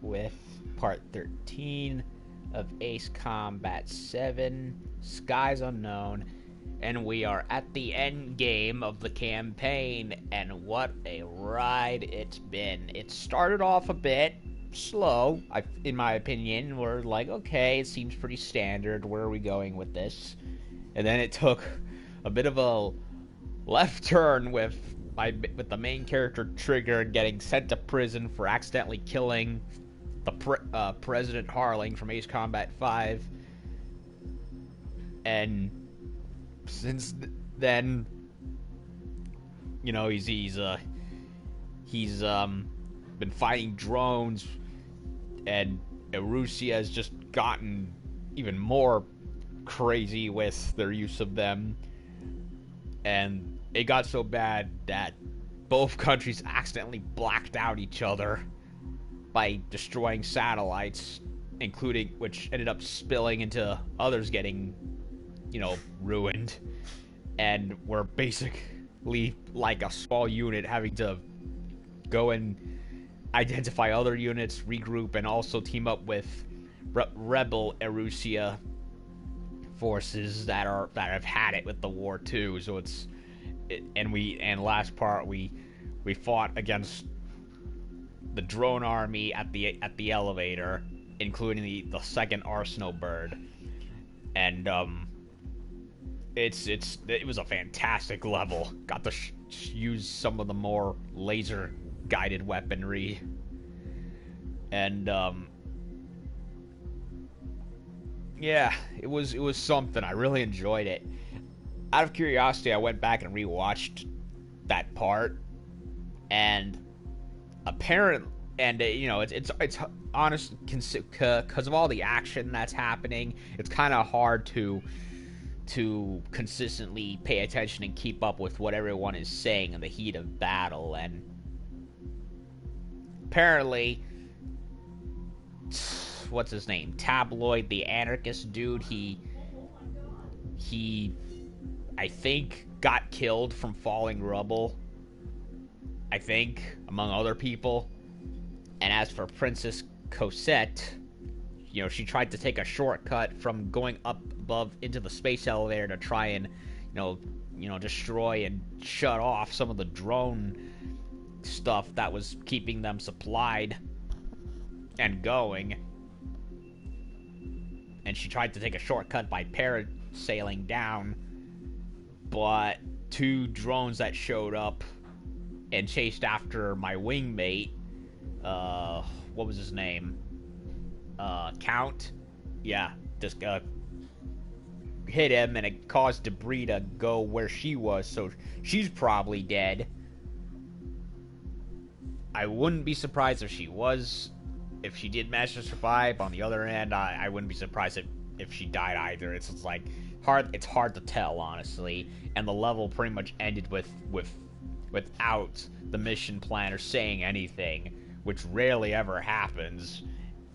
with part 13 of Ace Combat 7 Skies Unknown, and we are at the end game of the campaign, and what a ride it's been. It started off a bit slow, in my opinion. We're like, okay, it seems pretty standard. Where are we going with this? And then it took a bit of a left turn with the main character Trigger getting sent to prison for accidentally killing the President Harling from Ace Combat 5, and since then, you know, he's been fighting drones, and Erusia has just gotten even more crazy with their use of them, and it got so bad that both countries accidentally blacked out each other by destroying satellites, including which ended up spilling into others getting, ruined. And we're basically like a small unit having to go and identify other units, regroup, and also team up with rebel Erusia forces that have had it with the war too. So last part we fought against the drone army at the elevator, including the second Arsenal bird, and it was a fantastic level. Got to use some of the more laser guided weaponry, and yeah, it was something. I really enjoyed it. Out of curiosity, I went back and rewatched that part, and apparent, and it's honest, because of all the action that's happening. It's kind of hard to consistently pay attention and keep up with what everyone is saying in the heat of battle. And apparently, what's his name, Tabloid, the anarchist dude, he I think got killed from falling rubble, I think, among other people. And as for Princess Cosette, she tried to take a shortcut from going up above into the space elevator to try and, destroy and shut off some of the drone stuff that was keeping them supplied and going. And she tried to take a shortcut by parasailing down, but two drones that showed up and chased after my wingmate, what was his name? Count? Yeah, just hit him, and it caused debris to go where she was, so she's probably dead. I wouldn't be surprised if she did manage to survive. On the other hand, I wouldn't be surprised if she died either. It's just like it's hard to tell, honestly. And the level pretty much ended without the mission planner saying anything, which rarely ever happens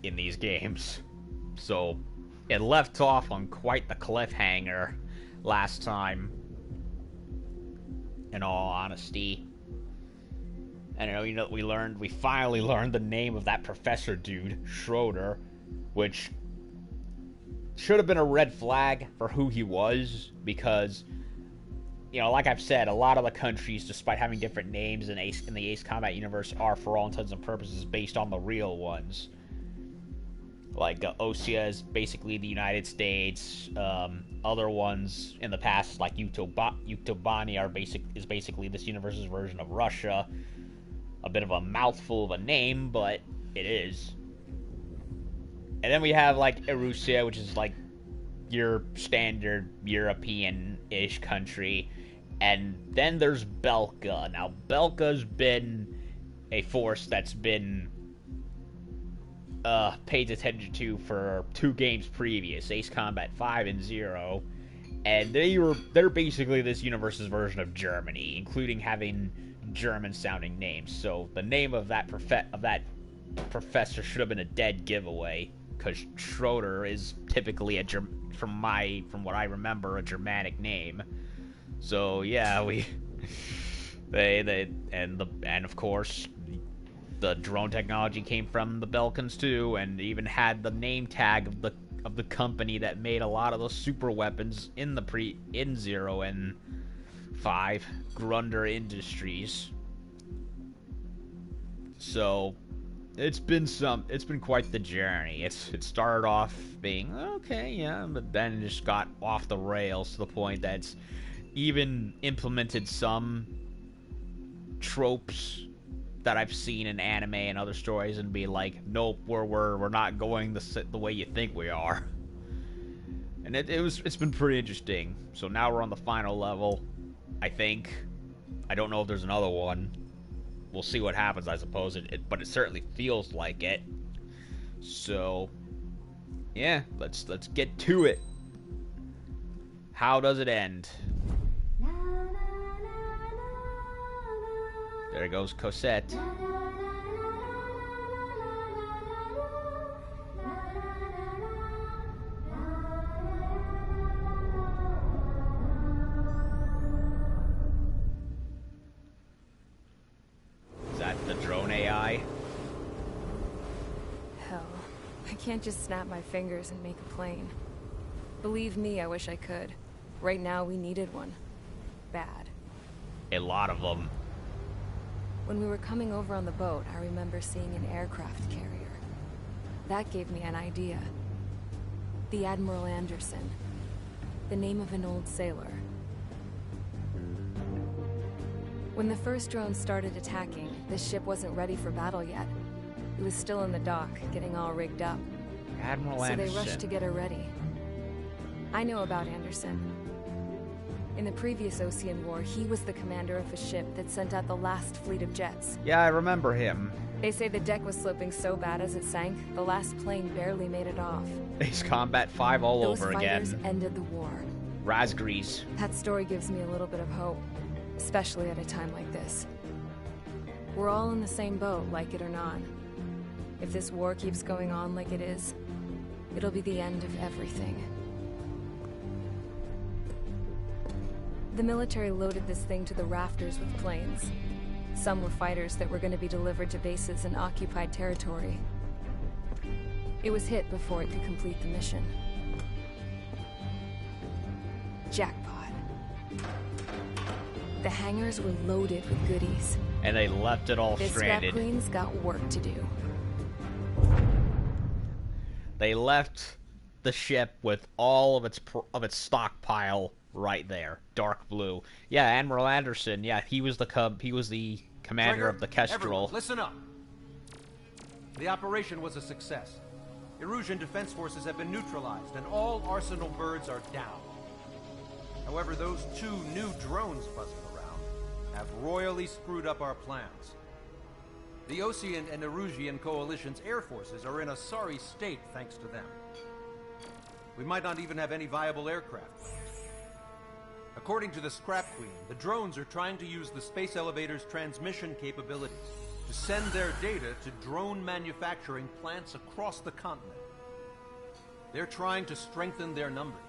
in these games. So it left off on quite the cliffhanger last time, in all honesty. And we finally learned the name of that professor dude, Schroeder, which should have been a red flag for who he was, because, like I've said, a lot of the countries, despite having different names in the Ace Combat universe, are, for all intents and purposes, based on the real ones. Like, Osea is basically the United States. Other ones in the past, like Yuktobani, is basically this universe's version of Russia. A bit of a mouthful of a name, but it is. And then we have, like, Erusia, which is, like, your standard European-ish country. And then there's Belka. Now, Belka's been a force that's been paid attention to for 2 games previous, Ace Combat 5 and 0. And they're basically this universe's version of Germany, including having German-sounding names. So the name of that professor should have been a dead giveaway, because Schroeder is typically from what I remember, a Germanic name. So yeah, and of course the drone technology came from the Belkans too, and even had the name tag of the company that made a lot of those super weapons in the in 0 and 5, Grunder Industries. So it's been quite the journey. It started off being okay, yeah, but then it just got off the rails to the point that it's even implemented some tropes that I've seen in anime and other stories and be like, nope, we're not going the way you think we are. And it's been pretty interesting. So now we're on the final level, I think. I don't know if there's another one. We'll see what happens, I suppose. But it certainly feels like it. So yeah, let's get to it. How does it end? There goes Cosette. Is that the drone AI? Hell, I can't just snap my fingers and make a plane. Believe me, I wish I could. Right now, we needed one. Bad. A lot of them. When we were coming over on the boat, I remember seeing an aircraft carrier. That gave me an idea. The Admiral Anderson. The name of an old sailor. When the first drone started attacking, the ship wasn't ready for battle yet. It was still in the dock, getting all rigged up. Admiral So Anderson. they rushed to get her ready. I know about Anderson. In the previous Ocean War, he was the commander of a ship that sent out the last fleet of jets. Yeah, I remember him. They say the deck was sloping so bad as it sank, the last plane barely made it off. Ace Combat 5 all Those over fighters again. ended the war. Razgrees. That story gives me a little bit of hope, especially at a time like this. We're all in the same boat, like it or not. If this war keeps going on like it is, it'll be the end of everything. The military loaded this thing to the rafters with planes. Some were fighters that were going to be delivered to bases in occupied territory. It was hit before it could complete the mission. Jackpot. The hangars were loaded with goodies. And they left it all The stranded. Scrap Queen's got work to do. They left the ship with all of its stockpile right there, dark blue. Yeah, Admiral Anderson. Yeah, he was the commander Trigger, of the Kestrel. everyone, listen up. The operation was a success. Erusian defense forces have been neutralized, and all Arsenal birds are down. However, those 2 new drones buzzing around have royally screwed up our plans. The Osean and Erusian coalition's air forces are in a sorry state thanks to them. We might not even have any viable aircraft. According to the Scrap Queen, the drones are trying to use the space elevator's transmission capabilities to send their data to drone manufacturing plants across the continent. They're trying to strengthen their numbers.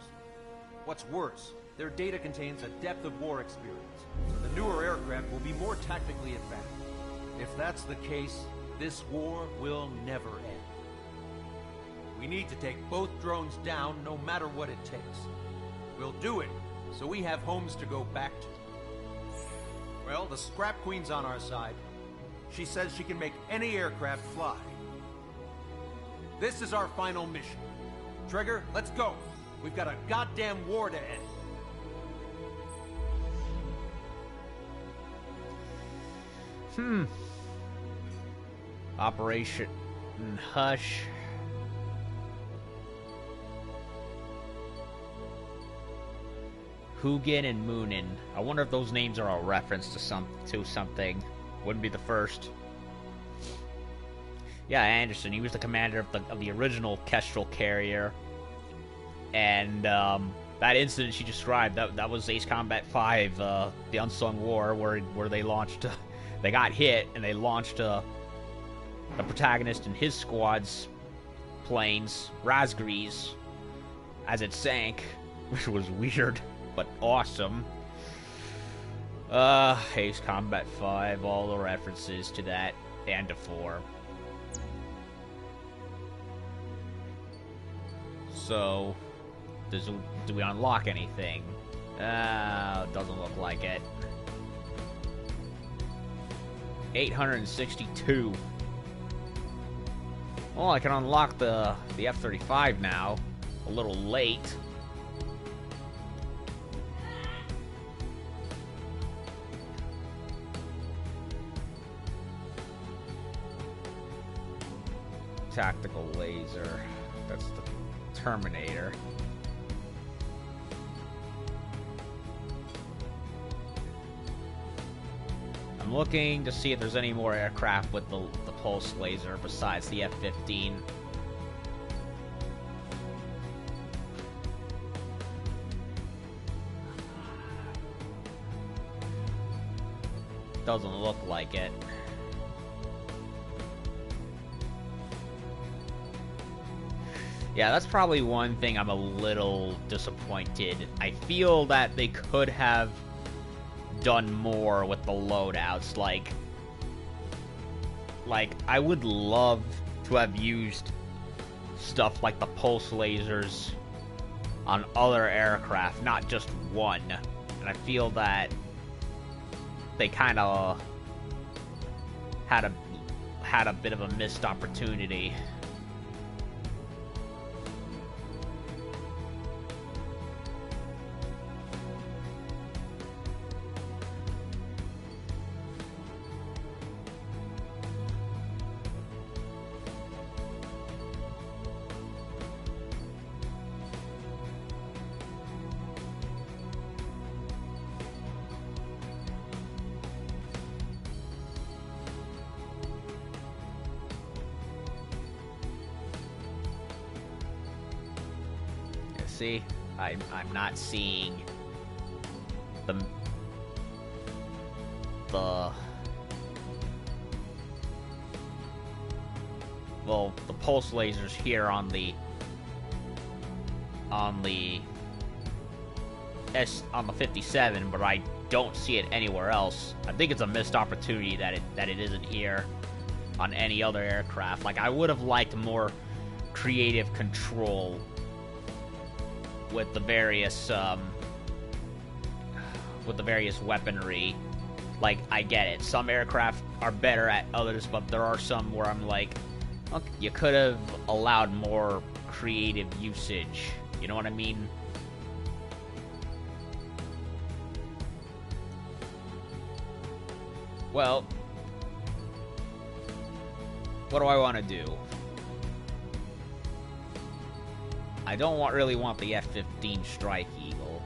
What's worse, their data contains a depth of war experience, so the newer aircraft will be more tactically advanced. If that's the case, this war will never end. We need to take both drones down no matter what it takes. We'll do it so we have homes to go back to. Well, the Scrap Queen's on our side. She says she can make any aircraft fly. This is our final mission. Trigger, let's go. We've got a goddamn war to end. Operation Hush. Hugin and Moonin. I wonder if those names are a reference to something. Wouldn't be the first. Yeah, Anderson. He was the commander of the original Kestrel carrier, and that incident she described that was Ace Combat 5, the Unsung War, where they launched. They got hit and they launched the protagonist and his squad's planes, Razgrees, as it sank, which was weird but awesome. Ace Combat 5, all the references to that. and a 4. So, do we unlock anything? Doesn't look like it. 862. Well, I can unlock the F-35 now. A little late. Tactical laser. That's the Terminator. I'm looking to see if there's any more aircraft with the pulse laser besides the F-15. Doesn't look like it. Yeah, that's probably one thing I'm a little disappointed. I feel that they could have done more with the loadouts. Like I would love to have used stuff like the pulse lasers on other aircraft, not just one. And I feel that they kind of had a bit of a missed opportunity. See, I'm not seeing the pulse lasers here on the 57, but I don't see it anywhere else. I think it's a missed opportunity that it isn't here on any other aircraft. Like, I would have liked more creative control with the various weaponry. Like, I get it. Some aircraft are better at others, but there are some where I'm like, look, you could have allowed more creative usage. You know what I mean? Well, what do I want to do? I don't really want the F-15 Strike Eagle.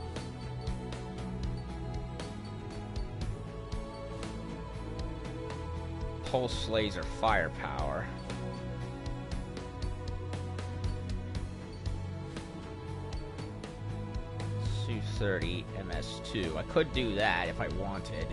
Pulse laser firepower. Su-30 MS-2. I could do that if I wanted.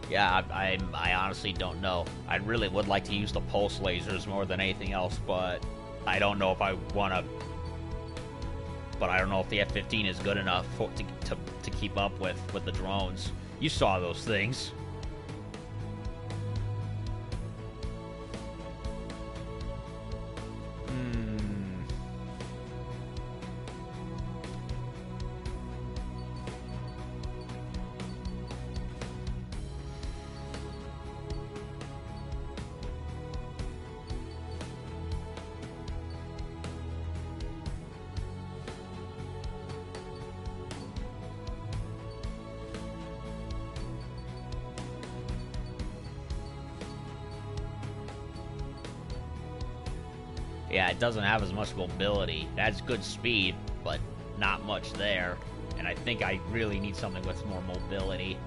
Yeah, I honestly don't know. I really would like to use the pulse lasers more than anything else, but I don't know if I want to. But I don't know if the F-15 is good enough to keep up with the drones. You saw those things. Yeah, it doesn't have as much mobility. It has good speed, but not much there. And I think I really need something with more mobility.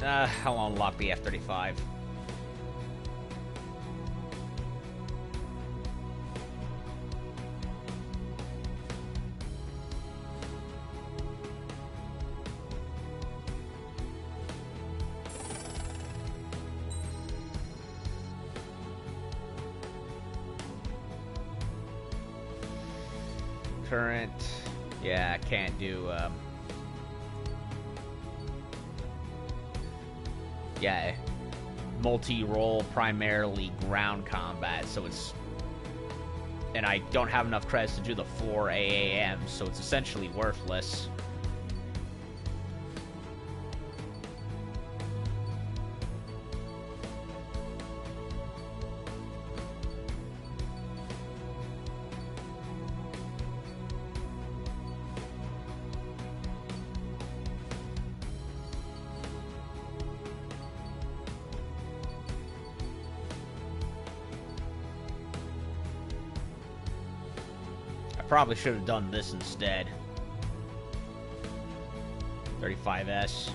I'll unlock the F-35. Current. Yeah, I can't do, yeah, multi-role, primarily ground combat, so it's... And I don't have enough credits to do the 4 AAMs, so it's essentially worthless. Probably should have done this instead. 35S.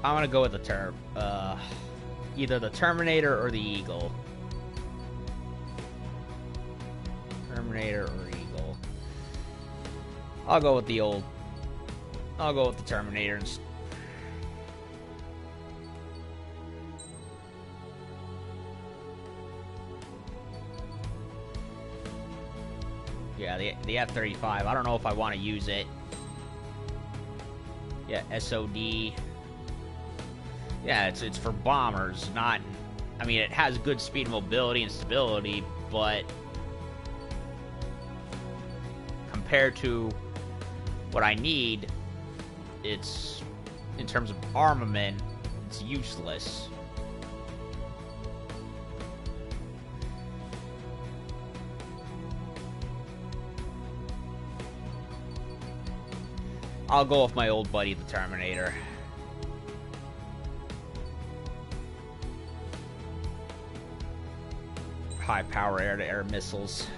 I'm gonna go with the either the Terminator or the Eagle. Terminator or Eagle. I'll go with the Terminator. Yeah, the F-35. I don't know if I want to use it. Yeah, SOD. Yeah, it's for bombers, not... I mean, it has good speed, mobility, and stability, but... compared to what I need, it's... in terms of armament, it's useless. I'll go with my old buddy, the Terminator. High power air-to-air missiles.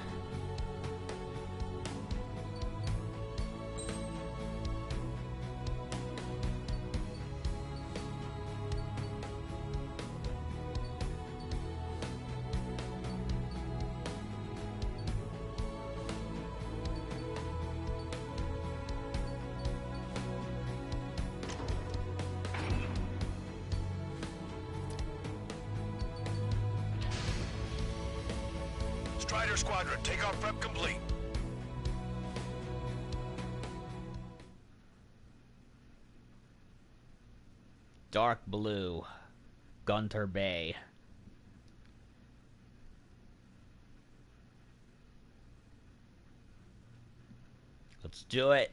Strider Squadron, takeoff prep complete. Dark blue. Gunter Bay. Let's do it.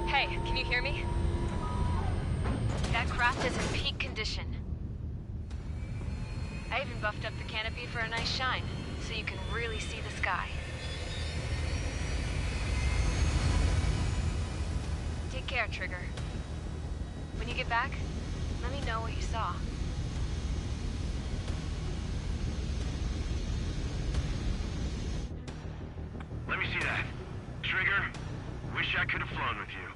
Hey, can you hear me? That craft is in peak condition. I even buffed up the canopy for a nice shine, so you can really see the sky. Take care, Trigger. When you get back, let me know what you saw. Let me see that. Trigger, wish I could have flown with you.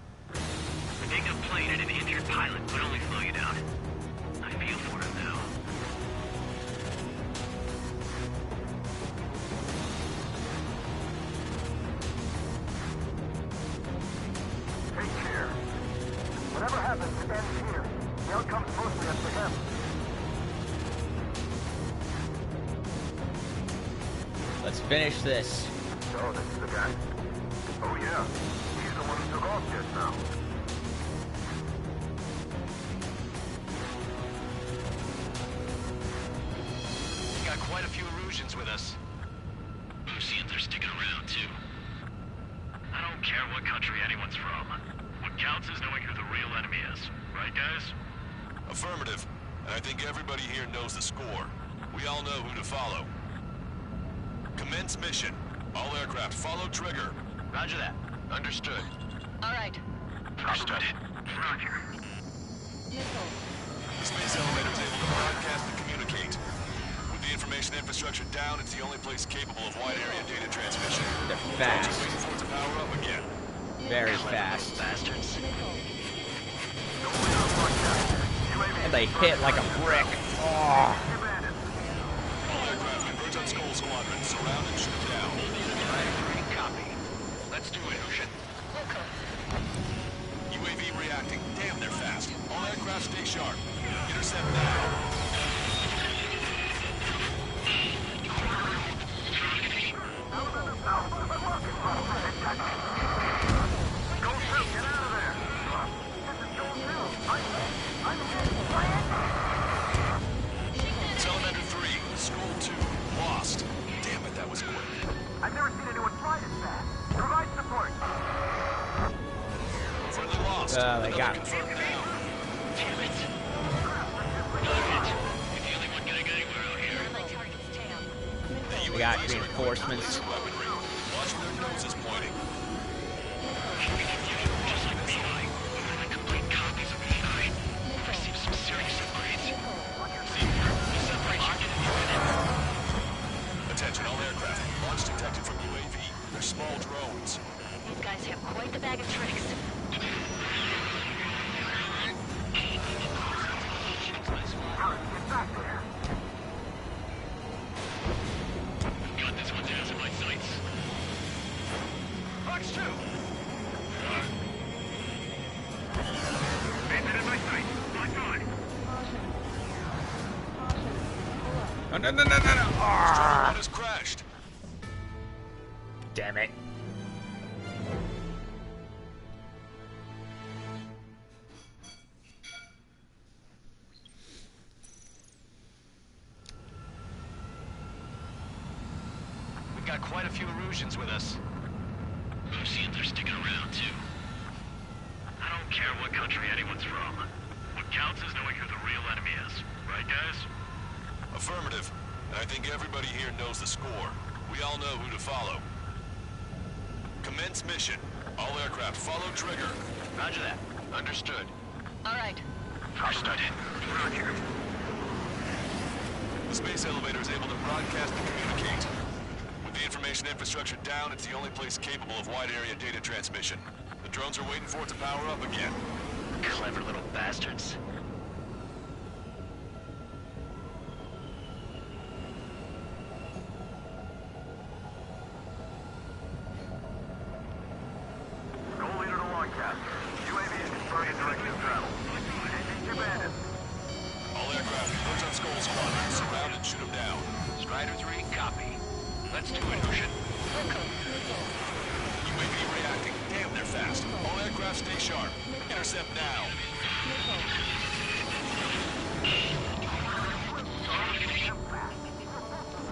Hitting a plane and an injured pilot would only slow you down. I feel for him now. Take care. Whatever happens, it ends here. The outcome's mostly up to him. Let's finish this. So, this is the guy? Oh yeah. He's the now. We got quite a few Erusians with us. Lucians are sticking around, too. I don't care what country anyone's from. What counts is knowing who the real enemy is. Right, guys? Affirmative. And I think everybody here knows the score. We all know who to follow. Commence mission. All aircraft follow trigger. Roger that. Understood. All right. Understood. Roger. The space elevator is able to broadcast and communicate. With the information infrastructure down, it's the only place capable of wide area data transmission. They're Just fast. waiting for it to power up again. Very Clever fast. little bastards. And they hit like a brick. Oh. All aircraft converge on Skull Squadron. Surround and shoot down. Right, copy. Let's do it, Ocean. UAV reacting. Damn, they're fast. All aircraft stay sharp. Intercept now. Salamander 3, Skull 2, lost. Damn it, that was quick. I've never seen anyone fly this fast. Provide support. Friendly lost. They Another got me. confirmed down. Damn it. Another hit. You're the only one getting anywhere out here. The We got UAVs are equipped with reinforcements. laser weaponry. Watch where their noses pointing. Just like Beeline. Like complete copies of Beeline. Received some serious upgrades. See, this operation get in the Attention, all aircraft. Launch detected from UAV. They're small drones. These guys have quite the bag of tricks. Got this one's ass in my sights. Fox 2! Bandit in my sights. Locked on. No. Strike one has crashed. Damn it. We got quite a few Erusians with us. Lucians are sticking around, too. I don't care what country anyone's from. What counts is knowing who the real enemy is. Right, guys? Affirmative. And I think everybody here knows the score. We all know who to follow. Commence mission. All aircraft follow trigger. Roger that. Understood. All right. Understood. Roger. The space elevator is able to broadcast and communicate. With the information infrastructure down, it's the only place capable of wide area data transmission. The drones are waiting for it to power up again. Clever little bastards. Goal leader to Lancaster. UAV is confirming direction of travel. Engage abandoned. All aircraft converge on Skull Squadron. Surround and shoot them down. Strider 3, copy. Let's do it, Ocean. UAV reacting. Damn, they're fast. All aircraft stay sharp. Intercept now.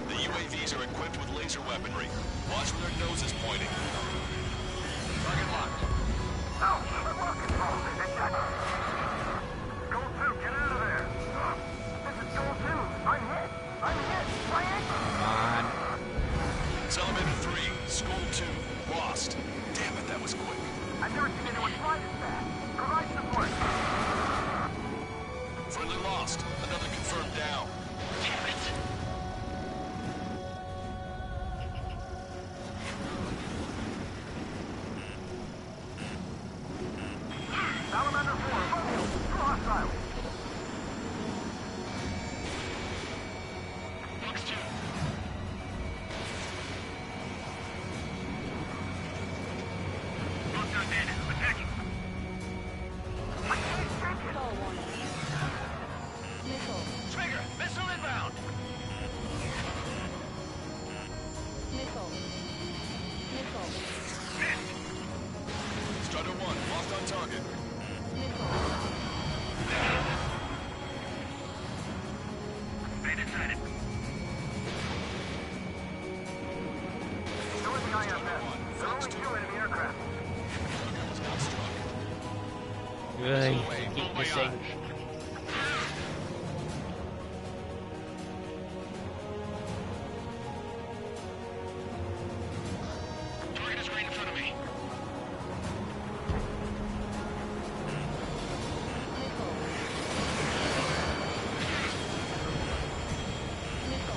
The UAVs are equipped with laser weaponry. Watch where their noses pointing. Target locked. Oh, we're walking. Goal 2, get out of there. This is Goal 2. I'm hit. Triangle. Come on. Salamander 3, Skull 2, lost. Damn it, that was quick. I've never seen anyone fly this fast. Provide support. Friendly lost. Another confirmed down. Damn it. Salamander 4, through hostile. Fox 2. Locked on bandit. Attacking. Fall warning. Missile. Trigger, missile inbound. target. Bandit sighted. So is the IMF. There are only 2 enemy aircraft. Was not struck. Ugh, keep missing. Target is right in front of me.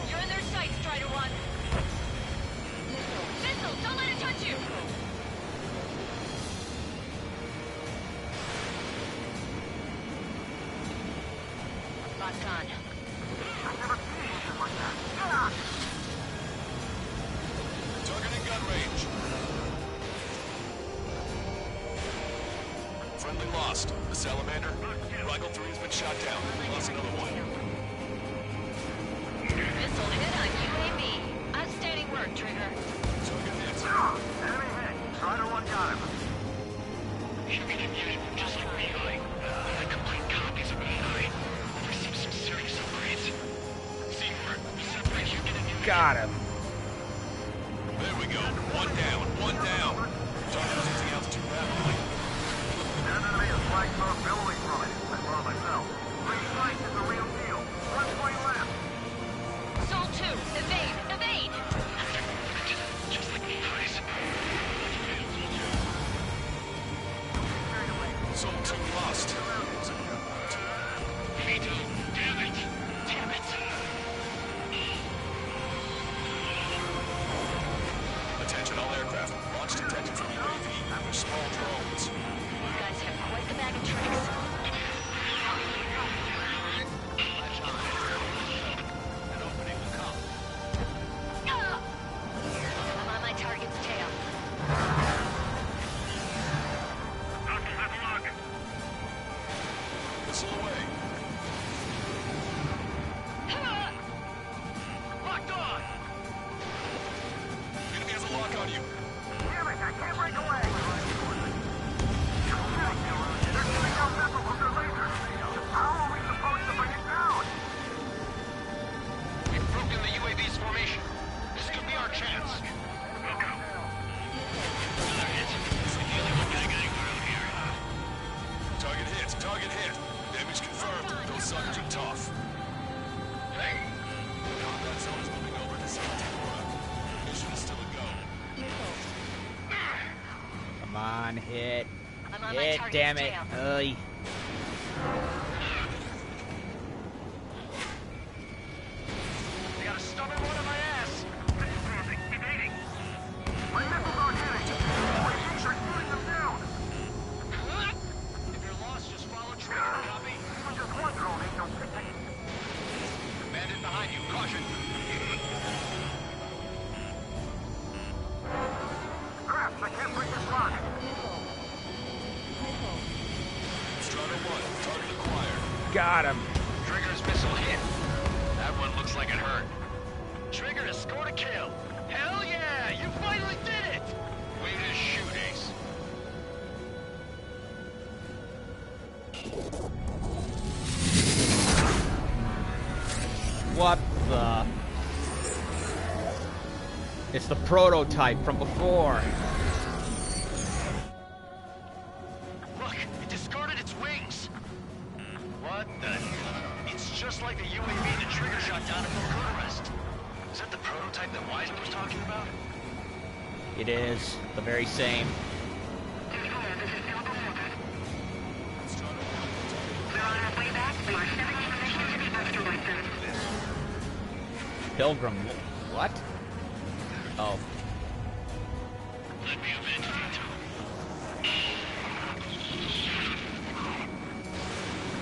You're in their sights, Strider 1. Missile, don't let it touch you! Locked on. I've never seen anything like that. Ah! Target in gun range. Friendly lost. The Salamander. Rifle 3 has been shot down. Lost another one. Missile hit on UAV. Outstanding work, Trigger. Target hit. Enemy hit. Strider 1 got him. Should be confusion just like Eli. The complete copies of Eli. Received some serious upgrades. Seymour, separate Houston and New Got him. There we go. One down. One down. Target is losing altitude rapidly. An enemy has flagged smoke billowing from it. I saw it myself. Green light is the real deal. 1 left. Soul 2, evade, evade! just like Eli's. Soul 2 lost. Me too. Damn it. Damn it. Attention all aircraft. Launch detected from UAV. They're small drones. You guys have quite the bag of tricks. An opening will come. I'm on my target's tail. Missile away. Locked on. Enemy has a lock on you. Damn it, I can't break away. They're shooting out missiles with their lasers. How are we supposed to bring it down? We've broken the UAV's formation. This could be our chance. We'll go. Another hit. It's the only one getting anywhere out here. Target hit. Target hit. Damage confirmed. Those suckers are tough. Hey. Combat zone is moving over to Santa Clara. Mission is still a go. Come on, hit. I'm on my Hit, target's damn it. tail. Oy. They got a stubborn one on my ass. Evading. My missiles aren't hitting. UAVs are shooting them down. If you're lost, just follow Trigger. Copy. Even just one drone ain't no picnic. Bandit behind you. Caution. Crap, I can't break this lock. Strider 1. Target acquired. Got him. Trigger's missile hit. That one looks like it hurt. Trigger has scored a kill. Hell yeah! You finally did it! Way to shoot, Ace. What the? It's the prototype from before. Look, it discarded its wings. What the? It's just like the UAV that Trigger shot down at Bucharest. Is that the prototype that Wiseman was talking about? It is the very same. Pilgrim. What? Oh. Let me avenge Vito.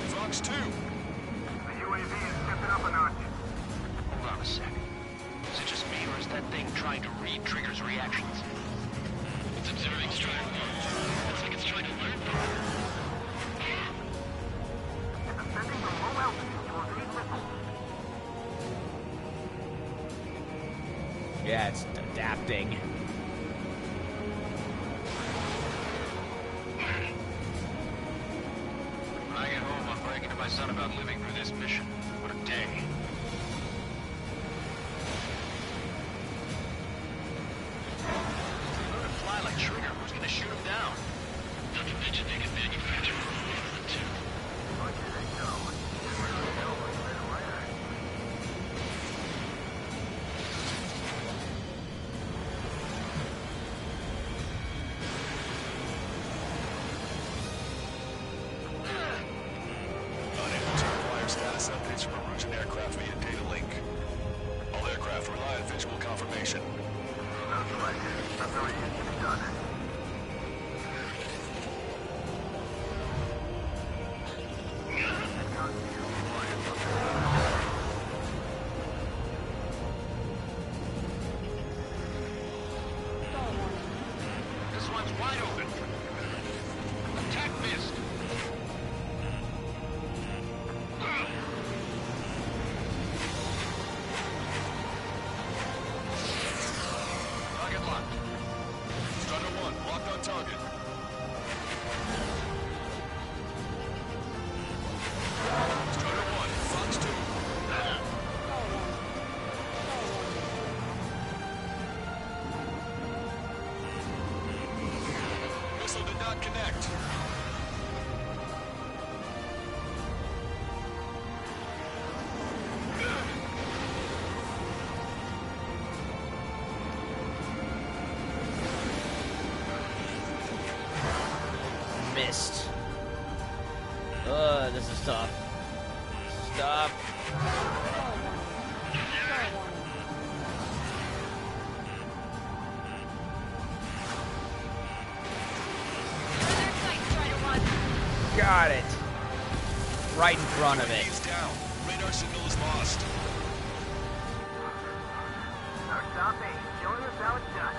Fox 2. The UAV is stepping up a notch. Hold on a sec. Is it just me, or is that thing trying to read Trigger's reactions? It's observing Strider 1. Looks like it's trying to learn from it. It's ascending from low altitude to evade missiles. Yeah, it's adapting. my son about living through this mission. What a day. Let him fly like Trigger. Who's gonna shoot him down? Not to mention they can manufacture a replacement too. What do they know? They really know what's been later. Unable to acquire status updates from Erusian aircraft via data link. All aircraft rely on visual confirmation. Sounds like it. Not very easy to be done. This one's wide open. Attack missed. Target locked. Strider 1, locked on target. Strider 1, Fox 2. Missile did not connect. Missed. This is tough. Stop. Further sight, Strider 1. Got it. Right in front of it. He's down. Radar signal is lost. Our stop eight, showing us how it's done.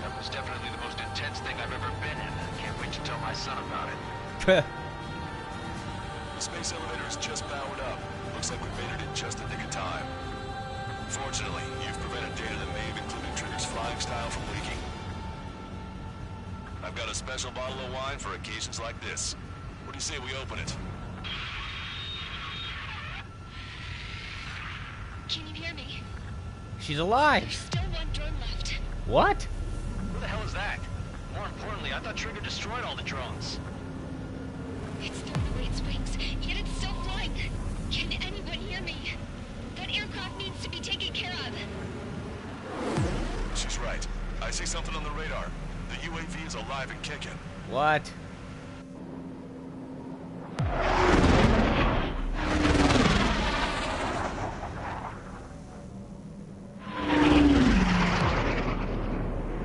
That was definitely the most intense thing I've ever been in. Can't wait to tell my son about it. The space elevator is just powered up. Looks like we made it in just the nick of time. Fortunately, you've prevented data that may have included Trigger's flying style from leaking. I've got a special bottle of wine for occasions like this. What do you say we open it? Can you hear me? She's alive. There's still one drone left. What? Who the hell is that? More importantly, I thought Trigger destroyed all the drones. It's thrown away its wings, yet it's still flying. Can anyone hear me? That aircraft needs to be taken care of. She's right. I see something on the radar. The UAV is alive and kicking. What?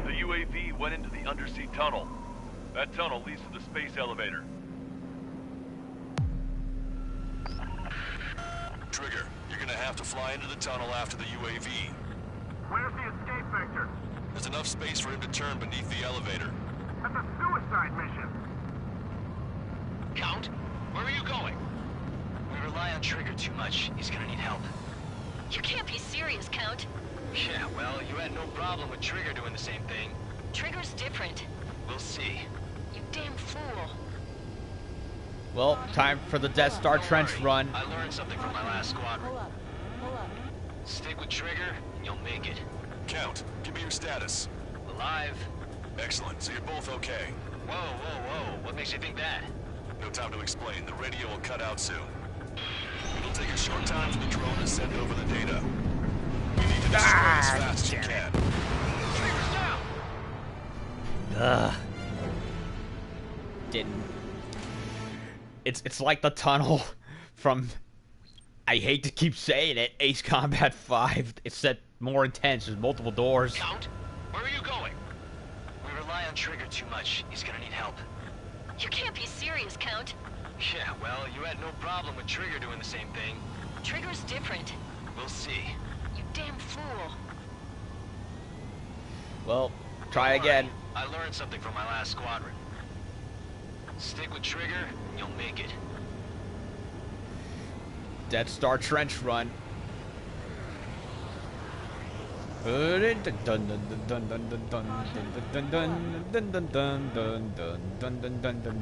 The UAV went into the undersea tunnel. That tunnel leads to the space elevator. Trigger, you're gonna have to fly into the tunnel after the UAV. Where's the escape vector? There's enough space for him to turn beneath the elevator. That's a suicide mission. Count, where are you going? We rely on Trigger too much. He's gonna need help. You can't be serious, Count. Yeah, well, you had no problem with Trigger doing the same thing. Trigger's different. We'll see. You damn fool. Well, time for the Death Star Don't trench worry. run. I learned something from my last squadron. Stick with Trigger, and you'll make it. Count, give me your status. Alive. Excellent, so you're both okay. Whoa, whoa, whoa. What makes you think that? No time to explain. The radio will cut out soon. It'll take a short time for the drone to send over the data. You need to destroy it as fast as you can. Trigger's down! Ugh. Didn't. It's like the tunnel from. I hate to keep saying it. Ace Combat 5. It's set more intense. There's multiple doors. Count, where are you going? We rely on Trigger too much. He's gonna need help. You can't be serious, Count. Yeah, well, you had no problem with Trigger doing the same thing. Trigger's different. We'll see. You damn fool. Well, try Don't worry. again. I learned something from my last squadron. Stick with Trigger, and you'll make it. Death Star trench run.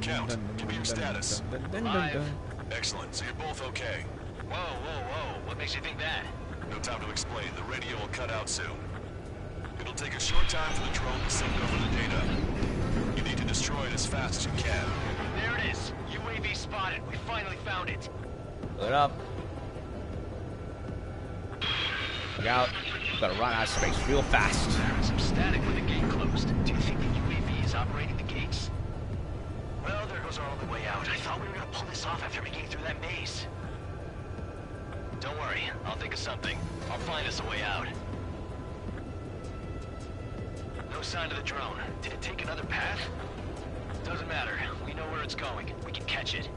Count, give me your status. Alive. Excellent, so you're both okay. Whoa, whoa, whoa. What makes you think that? No time to explain. The radio will cut out soon. It'll take a short time for the drone to send over the data. You need to destroy it as fast as you can. There it is. UAV spotted. We finally found it. Look up. Look out. Gotta run out of space real fast. There was some static when the gate closed. Do you think the UAV is operating the gates? Well, there goes our only way out. I thought we were gonna pull this off after making it through that maze. Don't worry. I'll think of something. I'll find us a way out. No sign of the drone. Did it take another path? Doesn't matter. We know where it's going. We can catch it.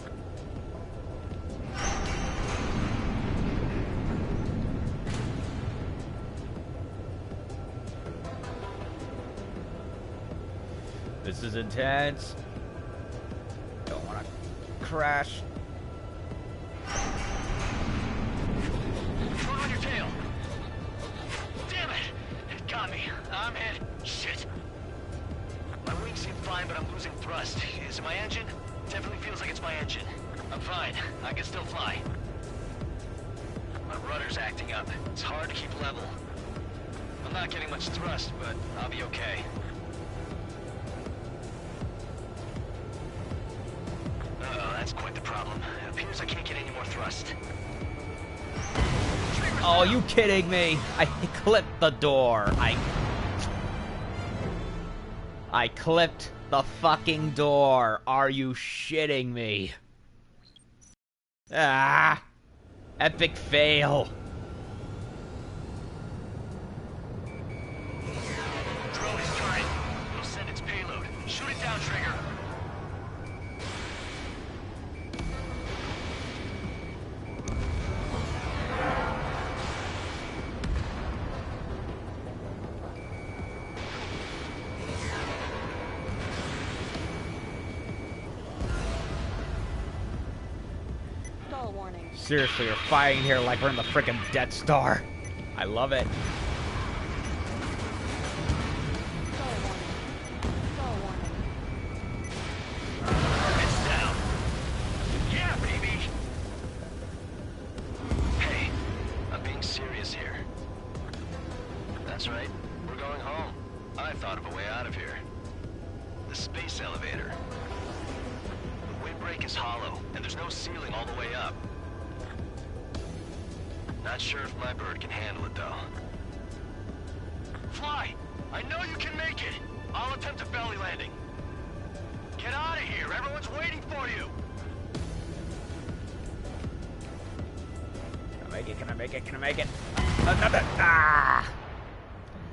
This is intense. Don't want to crash. Throw on your tail. Damn it! It got me. I'm hit. Shit. My wings seem fine, but I'm losing thrust. Is it my engine? Definitely feels like it's my engine. I'm fine. I can still fly. My rudder's acting up. It's hard to keep level. I'm not getting much thrust, but I'll be okay. Uh-oh, that's quite the problem. It appears I can't get any more thrust. Oh, you kidding me? I clipped the door. I clipped the fucking door. Are you shitting me? Ah! Epic fail. Drone is turning. It'll send its payload. Shoot it down, Trigger. Seriously, we're fighting here like we're in the frickin' Death Star. I love it. It's down. Yeah, baby. Hey, I'm being serious here. That's right. We're going home. I thought of a way out of here. The space elevator. The windbreak is hollow, and there's no ceiling all the way up. Not sure if my bird can handle it, though. Fly! I know you can make it! I'll attempt a belly landing. Get out of here! Everyone's waiting for you! Can I make it? Can I make it? Can I make it? Ah!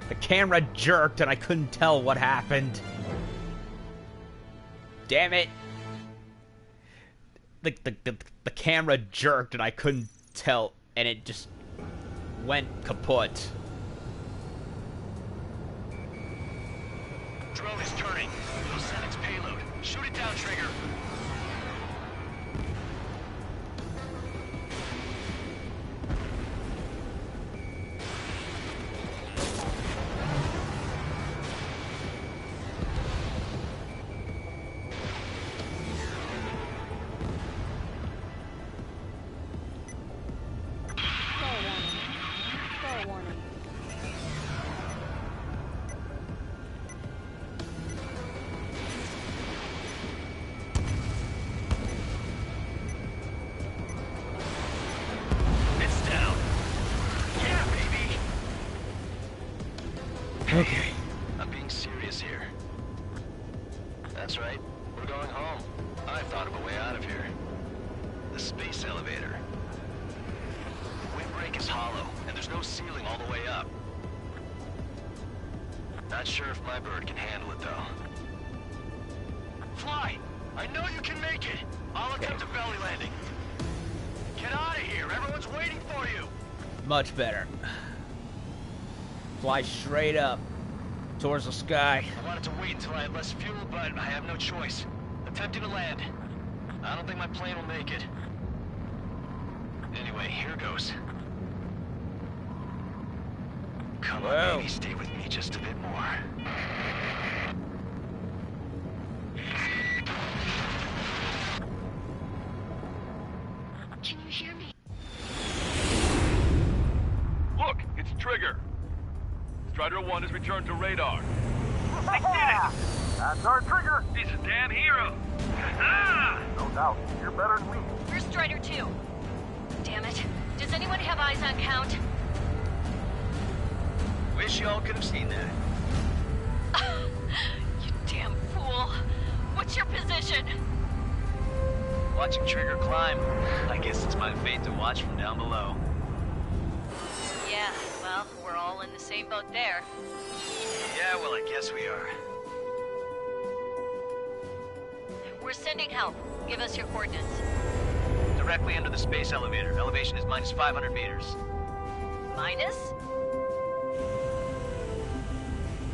The camera jerked and I couldn't tell what happened. Damn it. The camera jerked and I couldn't tell, and it just went kaput. Drone is turning. It'll send its payload. Shoot it down, Trigger. Okay. I'm being serious here. That's right. We're going home. I thought of a way out of here. The space elevator. The windbreak is hollow, and there's no ceiling all the way up. Not sure if my bird can handle it, though. Fly! I know you can make it! I'll attempt a belly landing. Get out of here! Everyone's waiting for you! Much better. Fly straight up towards the sky. I wanted to wait until I had less fuel, but I have no choice. Attempting to land. I don't think my plane will make it. Anyway, here goes. Come on, baby, stay with me just a bit more. Can you hear me? Look, it's Trigger. Strider 1 has returned to radar. I did it! That's our Trigger! He's a damn hero. No doubt. You're better than me. Where's Strider 2? Damn it. Does anyone have eyes on Count? Wish y'all could have seen that. You damn fool. What's your position? Watching Trigger climb. I guess it's my fate to watch from down below. Yeah, well, we're all in the same boat there. Yeah, well, I guess we are. We're sending help. Give us your coordinates. Directly under the space elevator. Elevation is minus 500 meters. Minus?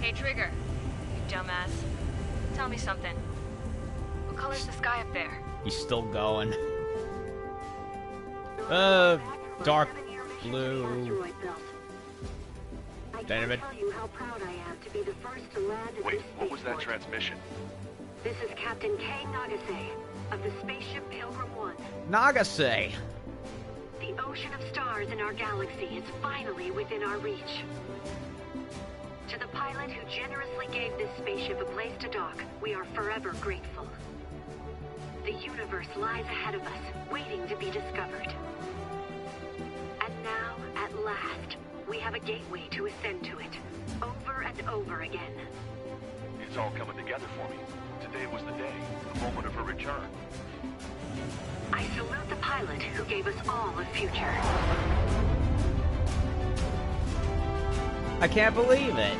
Hey, Trigger. You dumbass. Tell me something. What color's the sky up there? He's still going. Dark blue. Damn it. Wait, what was that transmission? This is Captain Kay Nagase of the spaceship Pilgrim 1. Nagase. The ocean of stars in our galaxy is finally within our reach. To the pilot who generously gave this spaceship a place to dock, we are forever grateful. The universe lies ahead of us, waiting to be discovered. And now, at last, we have a gateway to ascend to it, over and over again. It's all coming together for me. Today was the day, the moment of her return. I salute the pilot who gave us all a future. I can't believe it.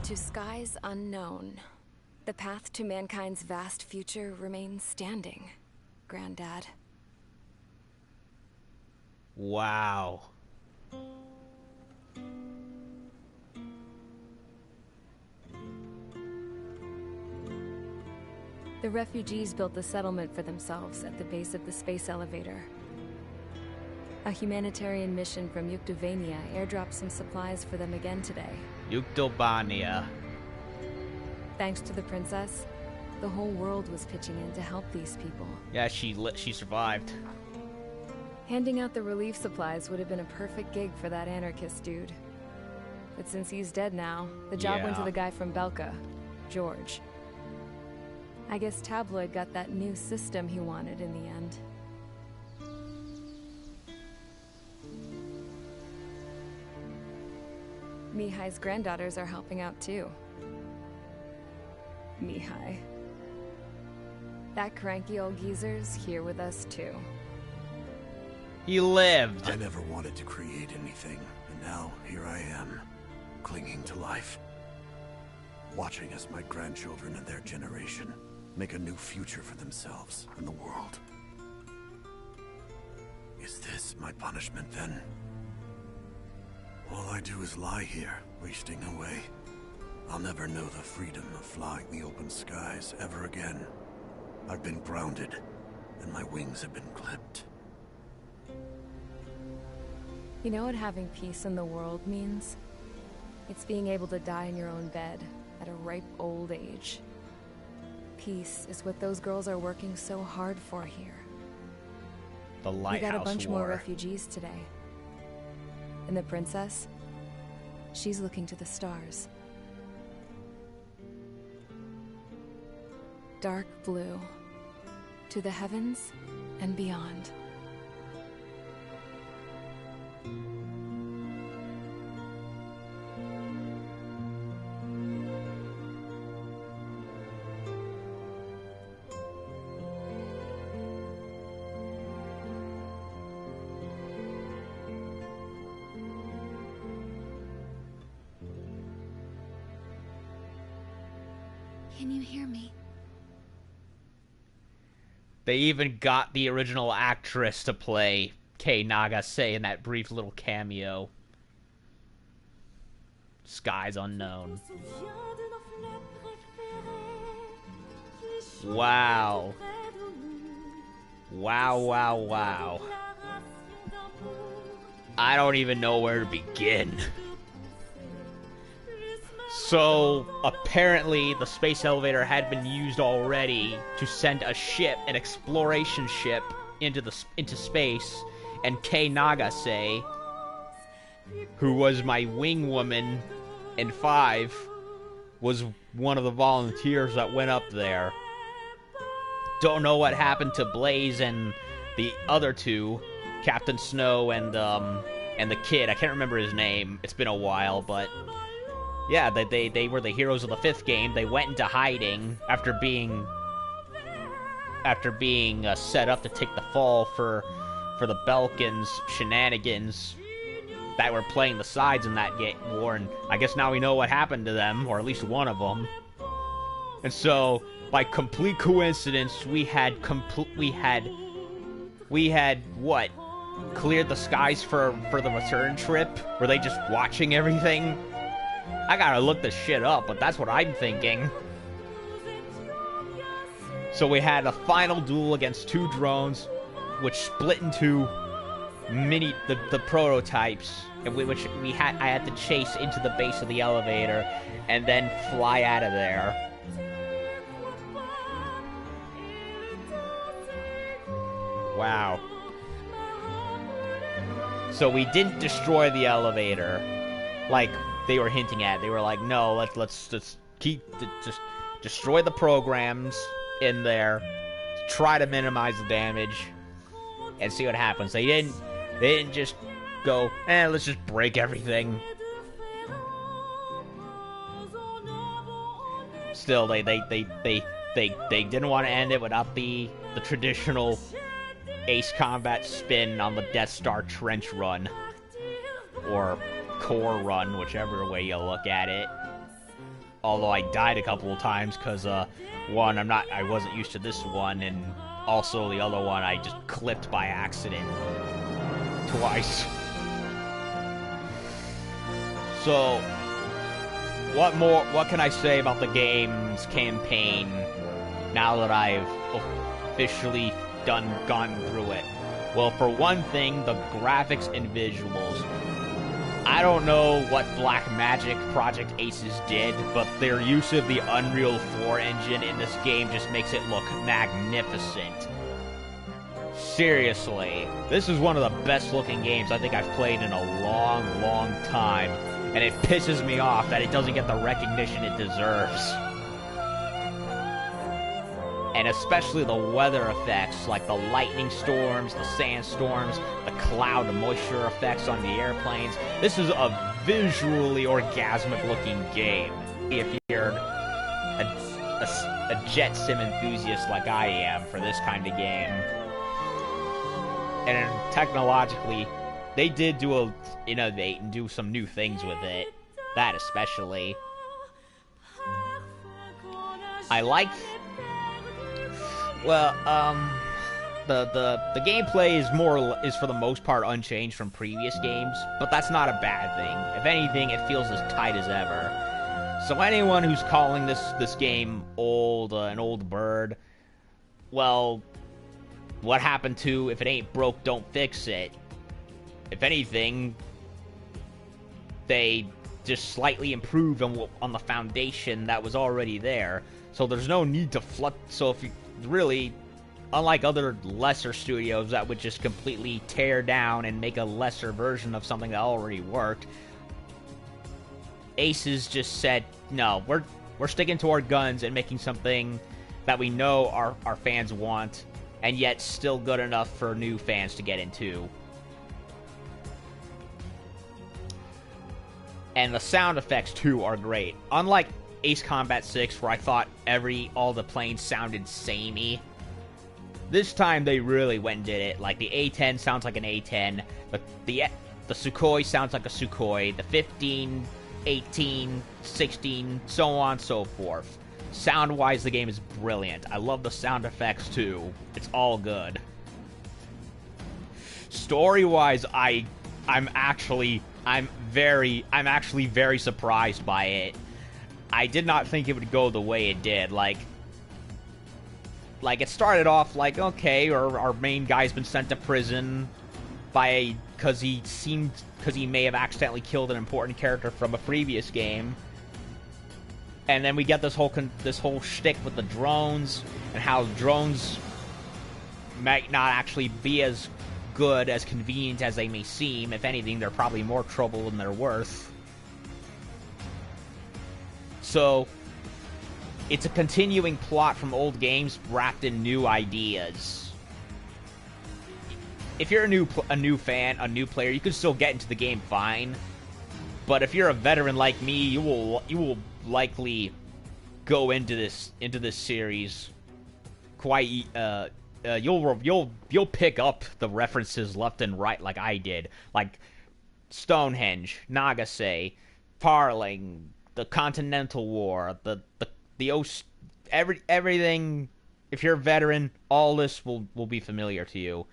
To skies unknown, the path to mankind's vast future remains standing, Granddad. Wow. The refugees built a settlement for themselves at the base of the space elevator. A humanitarian mission from Yuktovania airdropped some supplies for them again today. Yuktobania. Thanks to the princess, the whole world was pitching in to help these people. Yeah, she survived. Handing out the relief supplies would have been a perfect gig for that anarchist dude. But since he's dead now, the job went to Yeah. the guy from Belka, George. I guess Tabloid got that new system he wanted in the end. Mihai's granddaughters are helping out too. Mihai. That cranky old geezer's here with us too. He lived. I never wanted to create anything, and now here I am, clinging to life. Watching as my grandchildren and their generation make a new future for themselves and the world. Is this my punishment then? All I do is lie here, wasting away. I'll never know the freedom of flying the open skies ever again. I've been grounded, and my wings have been clipped. You know what having peace in the world means? It's being able to die in your own bed at a ripe old age. Peace is what those girls are working so hard for here. The We Lighthouse got a bunch War. more refugees today. And the princess? She's looking to the stars. Dark blue. To the heavens and beyond. Can you hear me? They even got the original actress to play Kei Nagase in that brief little cameo. Skies unknown. Wow. Wow, wow, wow. I don't even know where to begin. So, apparently, the space elevator had been used already to send a ship, an exploration ship, into space, and Kei Nagase, who was my wing woman in 5, was one of the volunteers that went up there. Don't know what happened to Blaze and the other two, Captain Snow and the kid. I can't remember his name. It's been a while, but yeah, they were the heroes of the 5th game. They went into hiding after being set up to take the fall for the Belkans shenanigans that were playing the sides in that war, and I guess now we know what happened to them, or at least one of them. And so, by complete coincidence, we had what? Cleared the skies for the return trip? Were they just watching everything? I gotta look this shit up, but that's what I'm thinking. So we had a final duel against 2 drones, which split into the prototypes, which I had to chase into the base of the elevator and then fly out of there. Wow. So we didn't destroy the elevator like they were hinting at. They were like, no, let's just destroy the programs in there, try to minimize the damage, and see what happens. They didn't just go, let's just break everything. Still, they didn't want to end it without the traditional Ace Combat spin on the Death Star trench run, or core run, whichever way you look at it. Although I died a couple of times because one, I wasn't used to this one, and also the other one I just clipped by accident twice. So, what can I say about the game's campaign now that I've officially gone through it? Well, for one thing, the graphics and visuals. I don't know what Black Magic Project Aces did, but their use of the Unreal 4 engine in this game just makes it look magnificent. Seriously, this is one of the best looking games I think I've played in a long, long time, and it pisses me off that it doesn't get the recognition it deserves. And especially the weather effects, like the lightning storms, the sandstorms, the cloud and moisture effects on the airplanes. This is a visually orgasmic looking game, if you're a jet sim enthusiast like I am for this kind of game. And technologically, they did innovate and do some new things with it. That especially. I like... Well, the gameplay is for the most part unchanged from previous games, but that's not a bad thing. If anything, it feels as tight as ever. So anyone who's calling this game old, an old bird, well, what happened to if it ain't broke, don't fix it? If anything, they just slightly improved on the foundation that was already there. So there's no need to flood. So if you really, unlike other lesser studios that would just completely tear down and make a lesser version of something that already worked, Aces just said, no, we're sticking to our guns and making something that we know our fans want, and yet still good enough for new fans to get into. And the sound effects too are great. Unlike Ace Combat 6, where I thought all the planes sounded samey, this time they really went and did it. Like, the A-10 sounds like an A-10, but the Sukhoi sounds like a Sukhoi, the 15, 18, 16, so on and so forth. Sound-wise, the game is brilliant. I love the sound effects too. It's all good. Story-wise, I'm actually very surprised by it. I did not think it would go the way it did. Like it started off like, okay, our main guy's been sent to prison because he may have accidentally killed an important character from a previous game. And then we get this whole shtick with the drones and how drones might not actually be as good, as convenient as they may seem. If anything, they're probably more trouble than they're worth. So it's a continuing plot from old games wrapped in new ideas. If you're a new player, you can still get into the game fine. But if you're a veteran like me, you will likely go into this series quite. You'll pick up the references left and right like I did, like Stonehenge, Nagase, Parling, the Continental War, everything. If you're a veteran, all this will be familiar to you.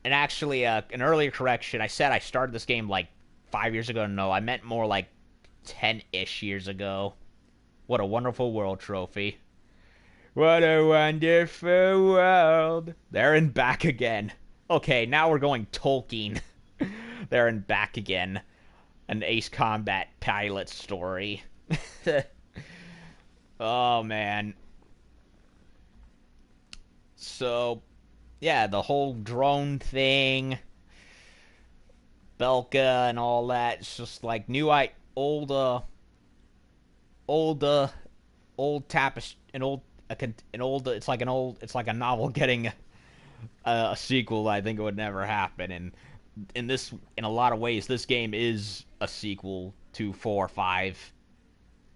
And actually, an earlier correction, I said I started this game like 5 years ago. No, I meant more like 10-ish years ago. What a wonderful world trophy. What a wonderful world. There and back again. Okay, now we're going Tolkien. There and back again. An Ace Combat pilot story. Oh, man. So, yeah, the whole drone thing, Belka and all that, it's just like old tapestry, it's like a novel getting a sequel. I think it would never happen, and in a lot of ways, this game is a sequel to 4 or 5,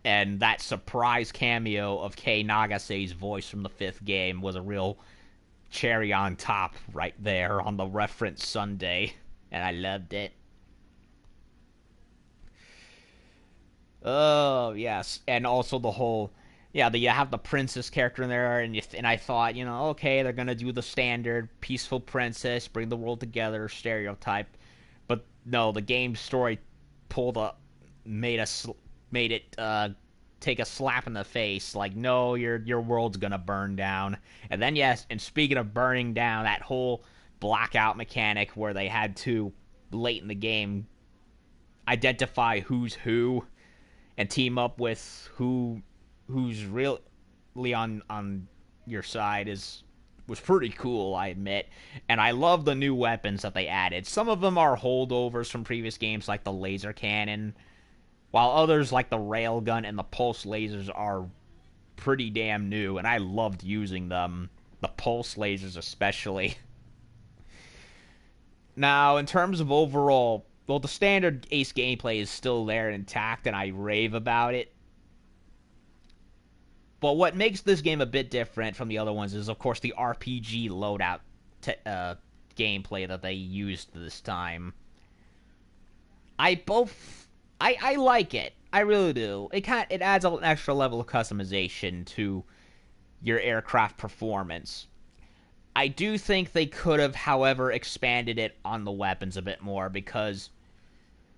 and that surprise cameo of Kei Nagase's voice from the 5th game was a real cherry on top right there on the reference sundae, and I loved it. Oh, yes, and also the whole, you have the princess character in there, and I thought, okay, they're gonna do the standard peaceful princess, bring the world together stereotype, but no, the game's story made it take a slap in the face, like, no, your world's gonna burn down. And then, yes, and speaking of burning down, that whole blackout mechanic where they had to, late in the game, identify who's who and team up with who's really on your side was pretty cool, I admit. And I love the new weapons that they added. Some of them are holdovers from previous games, like the laser cannon, while others, like the railgun and the pulse lasers, are pretty damn new, and I loved using them. The pulse lasers especially. Now, in terms of overall, well, the standard Ace gameplay is still there and intact, and I rave about it. But what makes this game a bit different from the other ones is, of course, the RPG loadout gameplay that they used this time. I like it. I really do. It adds an extra level of customization to your aircraft performance. I do think they could have, however, expanded it on the weapons a bit more because,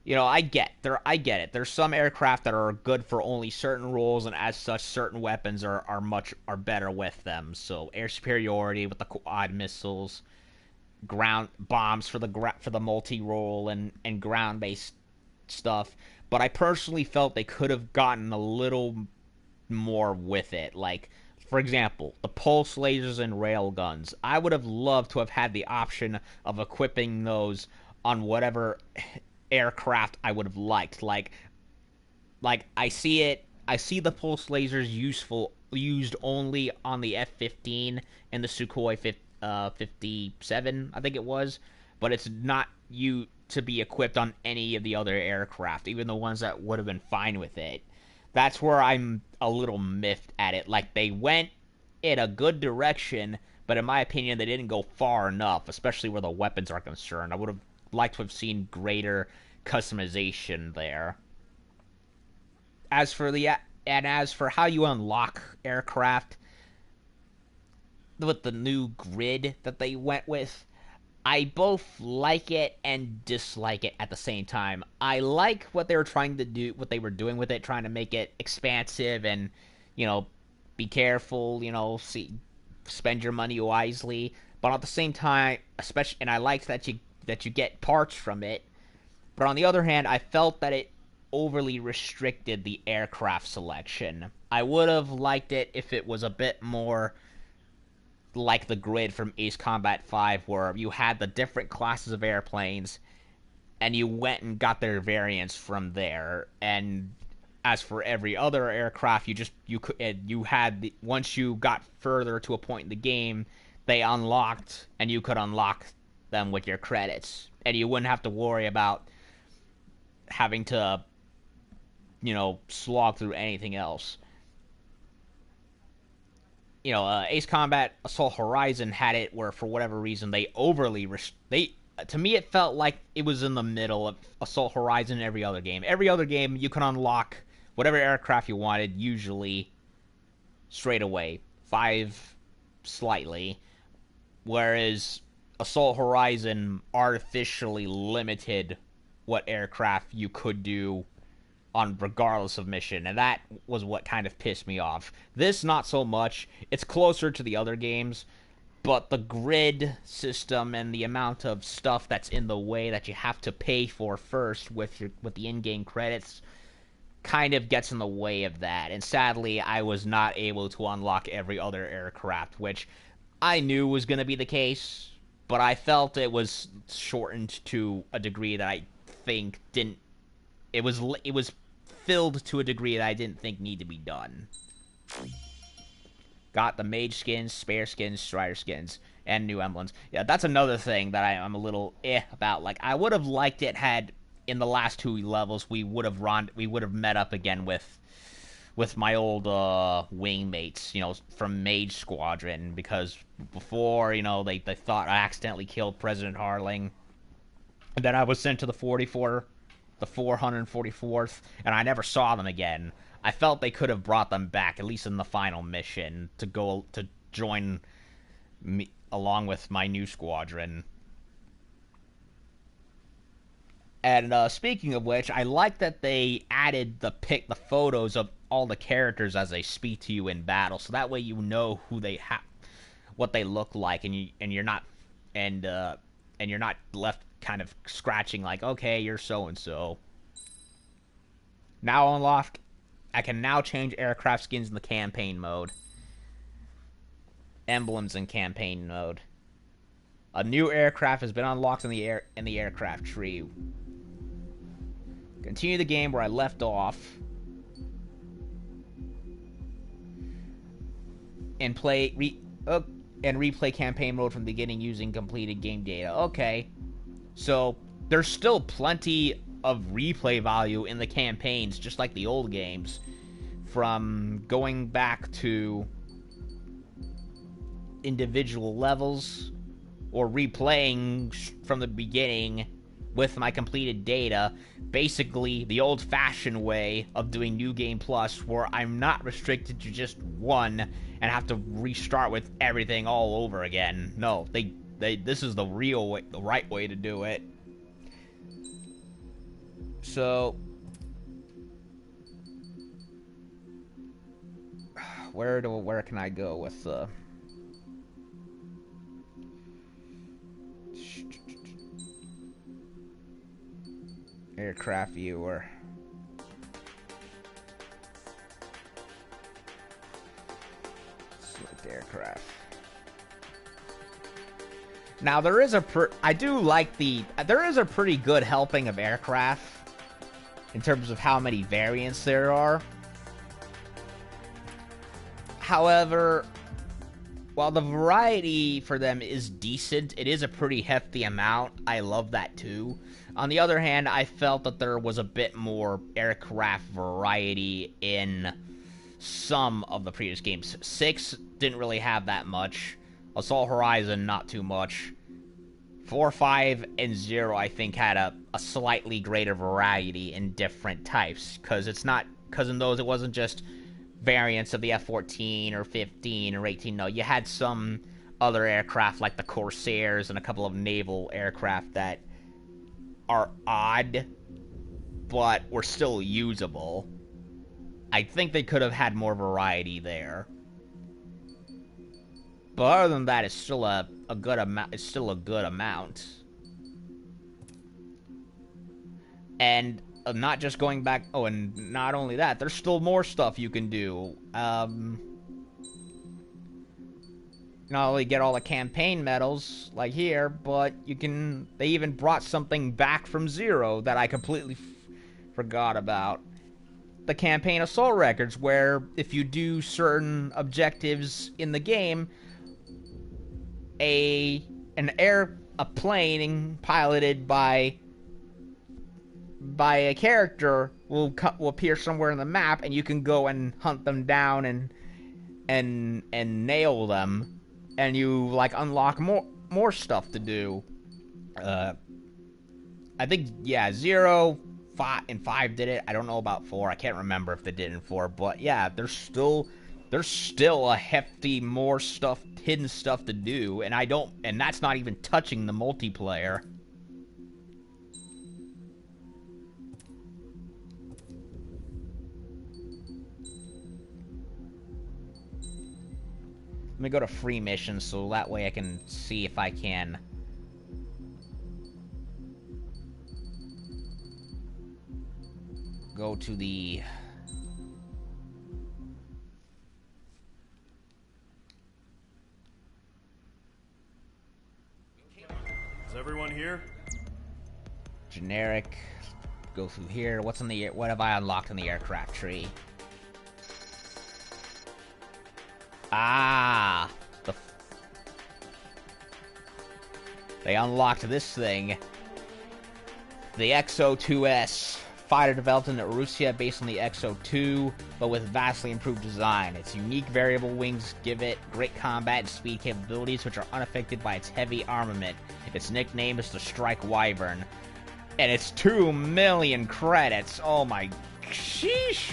I get it. There's some aircraft that are good for only certain roles, and as such, certain weapons are better with them. So air superiority with the quad missiles, ground bombs for the multi-role and ground-based stuff. But I personally felt they could have gotten a little more with it. Like, for example, the pulse lasers and railguns. I would have loved to have had the option of equipping those on whatever aircraft I would have liked. Like I see the pulse lasers used only on the F-15 and the Sukhoi 57, I think it was. But it's not to be equipped on any of the other aircraft, even the ones that would have been fine with it. That's where I'm a little miffed at it. Like, they went in a good direction, but in my opinion, they didn't go far enough, especially where the weapons are concerned. I would have liked to have seen greater customization there. As for how you unlock aircraft with the new grid that they went with, I both like it and dislike it at the same time. I like what they were trying to do, what they were doing with it, trying to make it expansive and, be careful, spend your money wisely. But at the same time, especially, and I liked that you get parts from it. But on the other hand, I felt that it overly restricted the aircraft selection. I would have liked it if it was a bit more like the grid from Ace Combat 5, where you had the different classes of airplanes, and you went and got their variants from there. And as for every other aircraft, once you got further to a point in the game, they unlocked, and you could unlock them with your credits, and you wouldn't have to worry about having to, slog through anything else. Ace Combat Assault Horizon had it where, for whatever reason, they overly to me, it felt like it was in the middle of Assault Horizon and every other game. Every other game, you could unlock whatever aircraft you wanted, usually straight away, 5 slightly, whereas Assault Horizon artificially limited what aircraft you could do on regardless of mission, and that was what kind of pissed me off. This, not so much. It's closer to the other games, but the grid system and the amount of stuff that's in the way that you have to pay for first with the in-game credits kind of gets in the way of that. And sadly, I was not able to unlock every other aircraft, which I knew was going to be the case, but I felt it was shortened to a degree that I think didn't. It was filled to a degree that I didn't think needed to be done. Got the mage skins, spare skins, strider skins, and new emblems. Yeah, that's another thing that I'm a little about. Like, I would have liked it had in the last 2 levels we would have met up again with my old wing mates, from Mage Squadron, because before, they thought I accidentally killed President Harling, and then I was sent to the 444th, and I never saw them again. I felt they could have brought them back, at least in the final mission, to join me along with my new squadron. And speaking of which, I like that they added the photos of all the characters as they speak to you in battle, so that way you know who they what they look like, and you're not left kind of scratching like, okay, you're so and so. Now unlocked, I can now change aircraft skins in the campaign mode. Emblems in campaign mode. A new aircraft has been unlocked in the aircraft tree. Continue the game where I left off. And replay campaign mode from the beginning using completed game data. Okay. So, there's still plenty of replay value in the campaigns, just like the old games. From going back to individual levels, or replaying from the beginning with my completed data. Basically, the old-fashioned way of doing New Game Plus, where I'm not restricted to just one and have to restart with everything all over again. No, this is the real way, the right way to do it. So, where can I go with aircraft viewer? Select aircraft. Now there is there is a pretty good helping of aircraft in terms of how many variants there are. However, while the variety for them is decent, it is a pretty hefty amount. I love that too. On the other hand, I felt that there was a bit more aircraft variety in some of the previous games. 6 didn't really have that much. Assault Horizon, not too much. 4, 5, and 0, I think, had a slightly greater variety in different types. Because in those, it wasn't just variants of the F-14 or 15 or 18. No, you had some other aircraft like the Corsairs and a couple of naval aircraft that are odd, but were still usable. I think they could have had more variety there. But other than that, it's still a good amount. It's still a good amount. And not just going back. Oh, and not only that, there's still more stuff you can do. Not only get all the campaign medals like here, but you can. They even brought something back from Zero that I completely forgot about. The campaign assault records, where if you do certain objectives in the game, a plane piloted by a character will appear somewhere in the map, and you can go and hunt them down and nail them, and you like unlock more stuff to do. I think Zero, 5 and 5 did it. I don't know about 4. I can't remember if they did in 4, but yeah, there's still a hefty more stuff, hidden stuff to do, and that's not even touching the multiplayer. Let me go to free missions so that way I can see if I can go to the Is everyone here? generic. Go through here. What have I unlocked in the aircraft tree? They unlocked this thing. The XO-2S. Fighter developed in Russia based on the XO-2, but with vastly improved design. Its unique variable wings give it great combat and speed capabilities, which are unaffected by its heavy armament. Its nickname is the Strike Wyvern. And it's 2 million credits. Oh my... sheesh!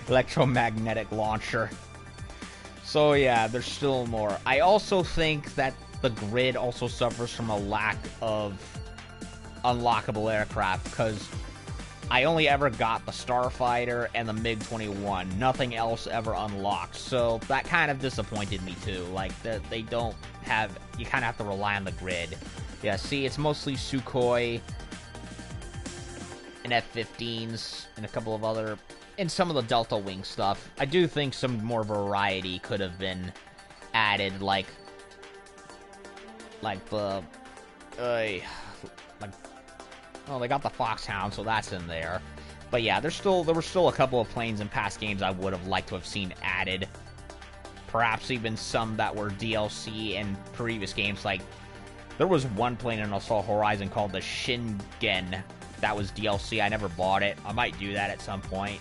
Electromagnetic launcher. So yeah, there's still more. I also think that the grid also suffers from a lack of unlockable aircraft, because I only ever got the Starfighter and the MiG-21. Nothing else ever unlocked. So that kind of disappointed me too. Like, they don't have... You kind of have to rely on the grid. Yeah, see, it's mostly Sukhoi and F-15s and a couple of other... And some of the Delta Wing stuff. I do think some more variety could have been added, like the... Oh, they got the Foxhound, so that's in there. But yeah, there were still a couple of planes in past games I would have liked to have seen added. Perhaps even some that were DLC in previous games. Like, there was one plane in Assault Horizon called the Shingen. That was DLC. I never bought it. I might do that at some point.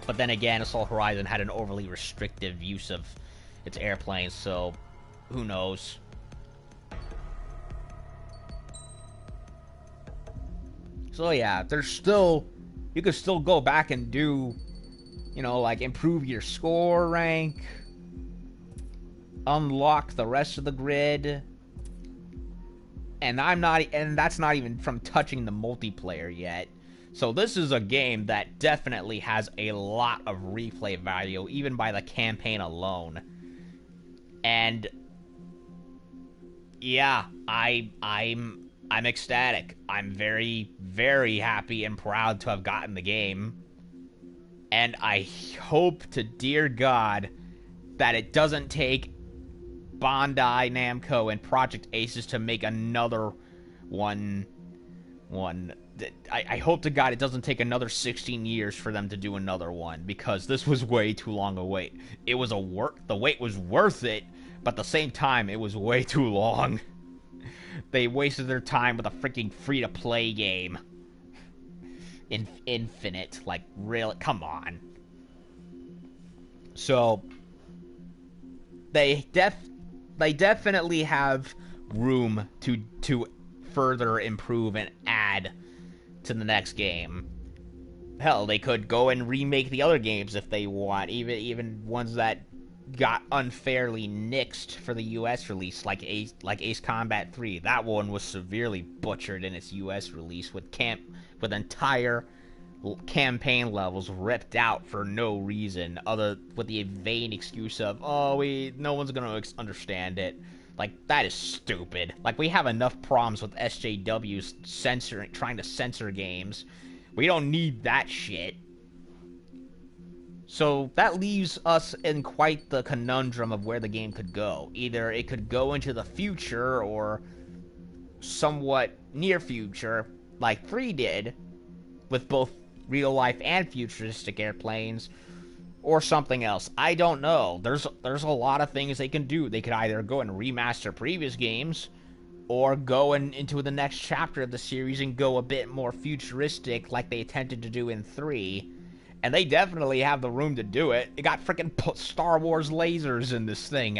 But then again, Assault Horizon had an overly restrictive use of its airplanes, so who knows? So yeah, there's still... You could still go back and do, you know, like, improve your score rank, unlock the rest of the grid, and that's not even from touching the multiplayer yet. So this is a game that definitely has a lot of replay value, even by the campaign alone. And yeah, I'm ecstatic. I'm very, very happy and proud to have gotten the game. And I hope to dear God that it doesn't take Bandai Namco and Project Aces to make another one. I hope to God it doesn't take another 16 years for them to do another one, because this was way too long a wait. It was the wait was worth it, but at the same time, it was way too long. They wasted their time with a freaking free-to-play game. Infinite. Like, really? Come on. So, they definitely have room to further improve and add to the next game. hell, they could go and remake the other games if they want, even ones that got unfairly nixed for the US release, like Ace Combat 3. That one was severely butchered in its US release with entire campaign levels ripped out for no reason with the vain excuse of, no one's gonna understand it. Like, that is stupid. Like, we have enough problems with SJWs trying to censor games. We don't need that shit. So that leaves us in quite the conundrum of where the game could go. Either it could go into the future or somewhat near future, like 3 did, with both real life and futuristic airplanes, or something else. I don't know. There's a lot of things they can do. They could either go and remaster previous games, or go into the next chapter of the series and go a bit more futuristic like they attempted to do in 3. And they definitely have the room to do it. It got freaking Star Wars lasers in this thing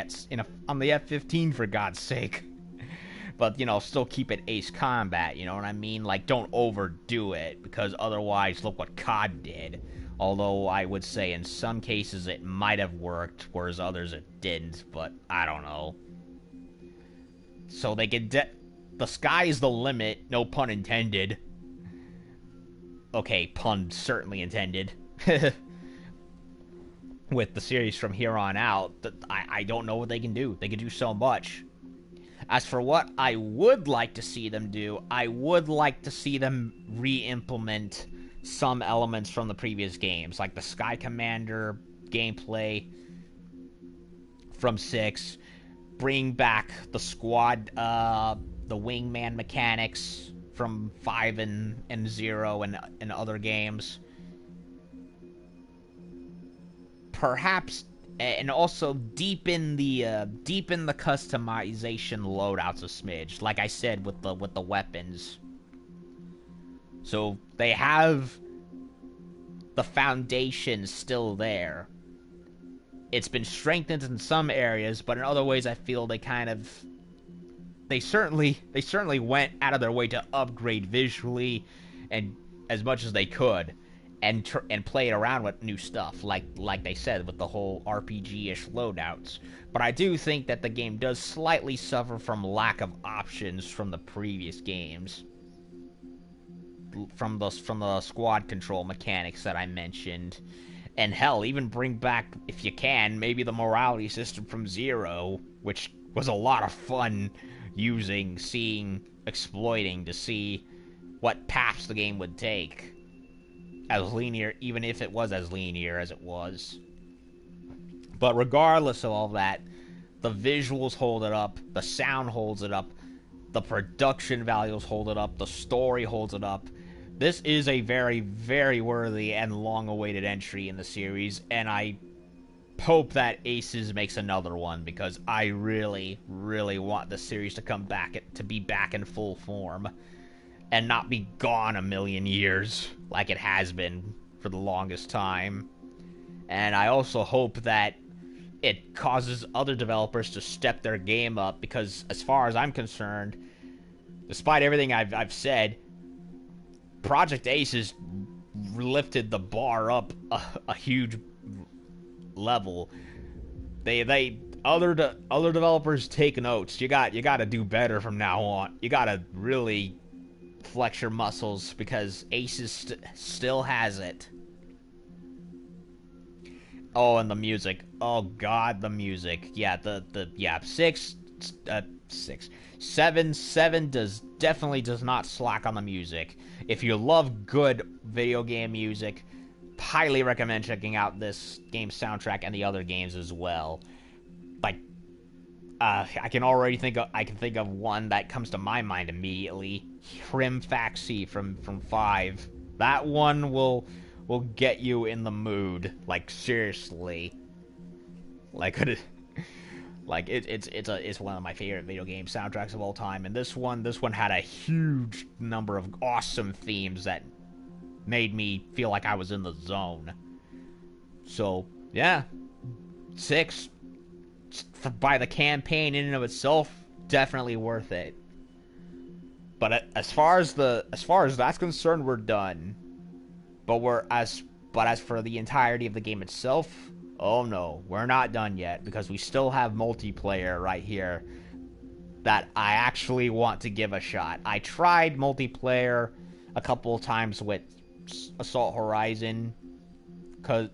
on the F-15, for God's sake. But, still keep it Ace Combat, you know what I mean? Like, don't overdo it, because otherwise, look what COD did. Although, I would say in some cases it might have worked, whereas others it didn't, but I don't know. So they could the sky is the limit, no pun intended. Okay, pun certainly intended. With the series from here on out, I don't know what they can do. They can do so much. As for what I would like to see them do, I would like to see them re-implement some elements from the previous games, like the Sky Commander gameplay from 6, bring back the squad, the wingman mechanics from 5 and 0 and other games. Perhaps, and also deepen the customization loadouts a smidge, like I said with the weapons. So they have the foundation still there. It's been strengthened in some areas, but in other ways I feel they certainly went out of their way to upgrade visually and as much as they could, and play it around with new stuff, like they said, with the whole RPG-ish loadouts. But I do think that the game does slightly suffer from lack of options from the previous games. From the squad control mechanics that I mentioned. And hell, even bring back, if you can, maybe the morality system from 0, which was a lot of fun exploiting to see what paths the game would take. As linear, even if it was as linear as it was. But regardless of all that, the visuals hold it up, the sound holds it up, the production values hold it up, the story holds it up. This is a very, very worthy and long-awaited entry in the series, and I hope that Aces makes another one, because I really, really want the series to be back in full form, and not be gone a million years, like it has been for the longest time. And I also hope that it causes other developers to step their game up, because as far as I'm concerned, despite everything I've said, Project Ace has lifted the bar up a huge level. Other developers take notes. You got to do better from now on. You got to really flex your muscles, because Ace still has it. Oh, and the music. Oh God, the music. Yeah, Seven definitely does not slack on the music. If you love good video game music, highly recommend checking out this game's soundtrack and the other games as well. Like, I can think of one that comes to my mind immediately. Hrim Faxi from 5. That one will get you in the mood. Like, seriously. It's one of my favorite video game soundtracks of all time, and this one had a huge number of awesome themes that made me feel like I was in the zone. So yeah, 6, by the campaign in and of itself, definitely worth it. But as far as that's concerned, we're done. But as for the entirety of the game itself, oh no, we're not done yet, because we still have multiplayer right here that I actually want to give a shot. I tried multiplayer a couple of times with Assault Horizon, because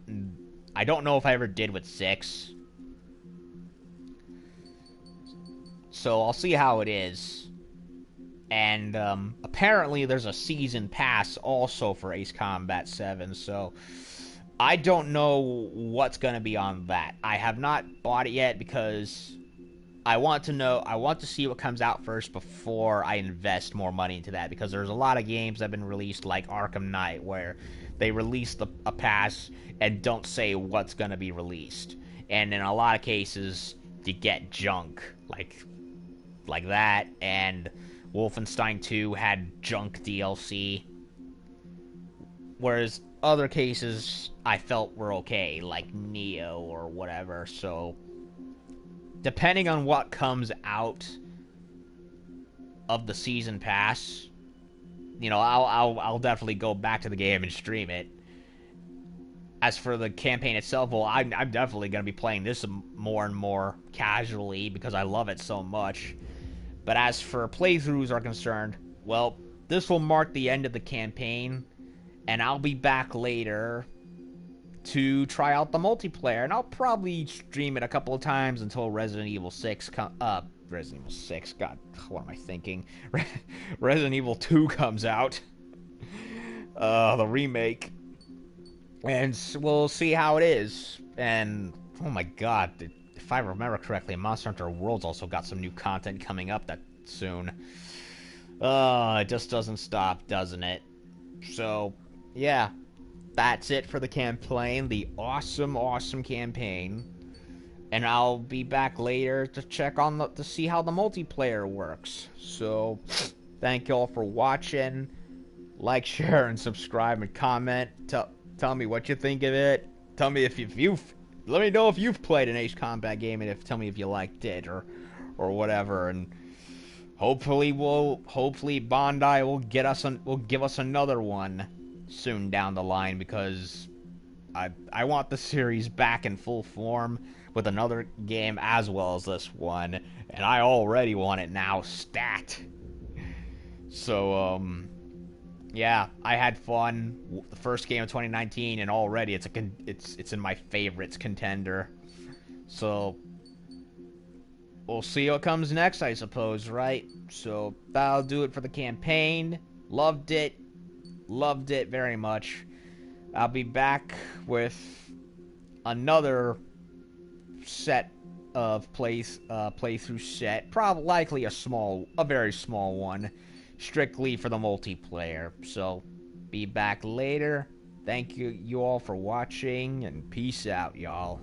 I don't know if I ever did with 6. So I'll see how it is. And apparently there's a season pass also for Ace Combat 7, so I don't know what's going to be on that. I have not bought it yet because I want to see what comes out first before I invest more money into that, because there's a lot of games that have been released, like Arkham Knight, where they release a pass and don't say what's going to be released. And in a lot of cases, you get junk, like that, and Wolfenstein 2 had junk DLC, whereas other cases I felt were okay, like Neo or whatever. So depending on what comes out of the season pass, you know, I'll definitely go back to the game and stream it. As for the campaign itself, well, I'm definitely going to be playing this more and more casually because I love it so much. But as for playthroughs are concerned, well, this will mark the end of the campaign, and I'll be back later to try out the multiplayer, and I'll probably stream it a couple of times until Resident Evil 6 Resident Evil 6, god, what am I thinking? Resident Evil 2 comes out. The remake. And we'll see how it is. And, oh my god, if I remember correctly, Monster Hunter World's also got some new content coming up that soon. It just doesn't stop, doesn't it? So, yeah. That's it for the campaign. The awesome, awesome campaign. And I'll be back later to check on to see how the multiplayer works. So, thank you all for watching. Like, share, and subscribe, and comment. Tell me what you think of it. Tell me if let me know if you've played an Ace Combat game, and tell me if you liked it or whatever. And hopefully Bandai will give us another one soon down the line, because I want the series back in full form with another game as well as this one, and I already want it now stat. So yeah, I had fun. The first game of 2019, and already it's in my favorites contender. So we'll see what comes next, I suppose, right? So that'll do it for the campaign. Loved it very much. I'll be back with another set of playthrough set, likely a very small one, strictly for the multiplayer. So be back later. Thank you all for watching, and peace out, y'all.